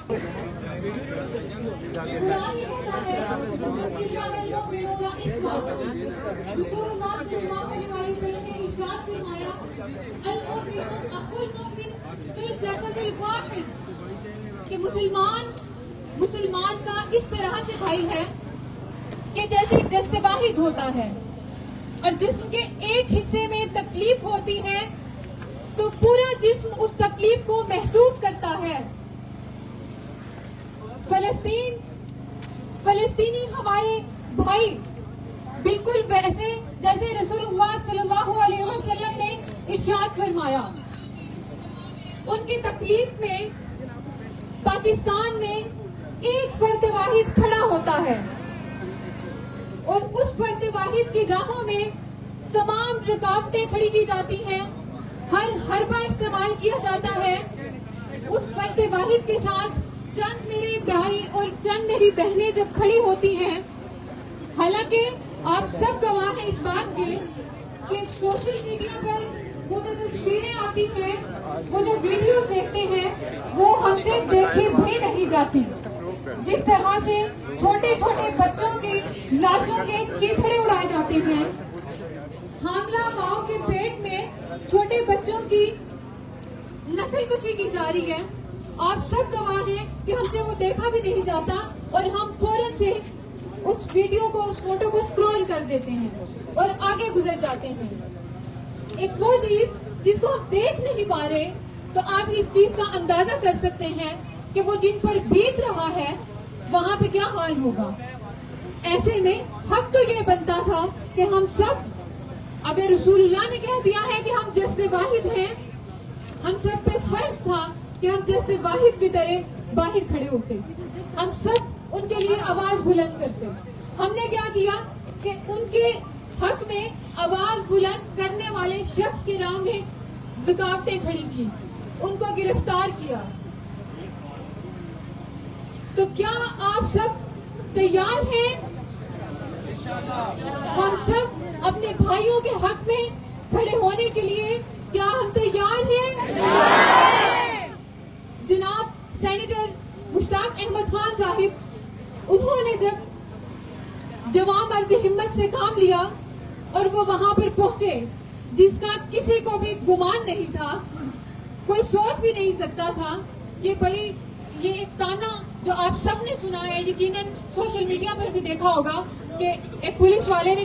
قرآن یہ کہتا ہے انما المؤمنون اخوة. رسول اللہ صلی اللہ علیہ وسلم نے ارشاد فرمایا المؤمن اخو المؤمن کالجسد الواحد، کہ مسلمان کا اس طرح سے بھائی ہے کہ جیسے جسد واحد ہوتا ہے، اور جسم کے ایک حصے میں تکلیف ہوتی ہے تو پورا جسم اس تکلیف کو محسوس کرتا ہے. فلسطینی ہمارے بھائی بالکل ویسے جیسے رسول اللہ صلی اللہ علیہ وسلم نے ارشاد فرمایا. ان کی تکلیف میں پاکستان میں ایک فرد واحد کھڑا ہوتا ہے، اور اس فرد واحد کی راہوں میں تمام رکاوٹیں کھڑی کی جاتی ہیں، ہر حربہ استعمال کیا جاتا ہے. اس فرد واحد کے ساتھ چند میرے بھائی اور چند میری بہنیں جب کھڑی ہوتی ہیں، حالانکہ آپ سب گواہ ہیں اس بات کے کہ سوشل میڈیا پر وہ جو تصویریں آتی ہیں، وہ جو ویڈیوز دیکھتے ہیں، وہ ہم سے دیکھی بھی نہیں جاتی. جس طرح سے چھوٹے چھوٹے بچوں کی لاشوں کے چیتھڑے اڑائے جاتے ہیں، حاملہ ماؤں کے پیٹ میں چھوٹے بچوں کی نسل کشی کی جا رہی ہے. آپ سب گواہ ہیں کہ ہم سے وہ دیکھا بھی نہیں جاتا، اور ہم فوراً سے اس ویڈیو کو، اس فوٹو کو اسکرول کر دیتے ہیں اور آگے گزر جاتے ہیں. ایک وہ چیز جس کو ہم دیکھ نہیں پا رہے، تو آپ اس چیز کا اندازہ کر سکتے ہیں کہ وہ جن پر بیت رہا ہے وہاں پہ کیا حال ہوگا. ایسے میں حق تو یہ بنتا تھا کہ ہم سب، اگر رسول اللہ نے کہہ دیا ہے کہ ہم جسد واحد ہیں، ہم سب پہ فرض تھا کہ ہم جسد واحد کی طرح باہر کھڑے ہوتے، ہم سب ان کے لیے آواز بلند کرتے. ہم نے کیا کیا کہ ان کے حق میں آواز بلند کرنے والے شخص کے نام میں رکاوٹیں کھڑی کی، ان کو گرفتار کیا. تو کیا آپ سب تیار ہیں؟ ہم سب اپنے بھائیوں کے حق میں کھڑے ہونے کے لیے کیا ہم تیار ہیں؟ جناب سینیٹر مشتاق احمد خان صاحب، انہوں نے جب جوان مرد ہمت سے کام لیا اور وہ وہاں پر پہنچے، جس کا کسی کو بھی گمان نہیں تھا، کوئی سوچ بھی نہیں سکتا تھا. یہ ایک تانا جو آپ سب نے سنا ہے، یقیناً سوشل میڈیا پر بھی دیکھا ہوگا کہ ایک پولیس والے نے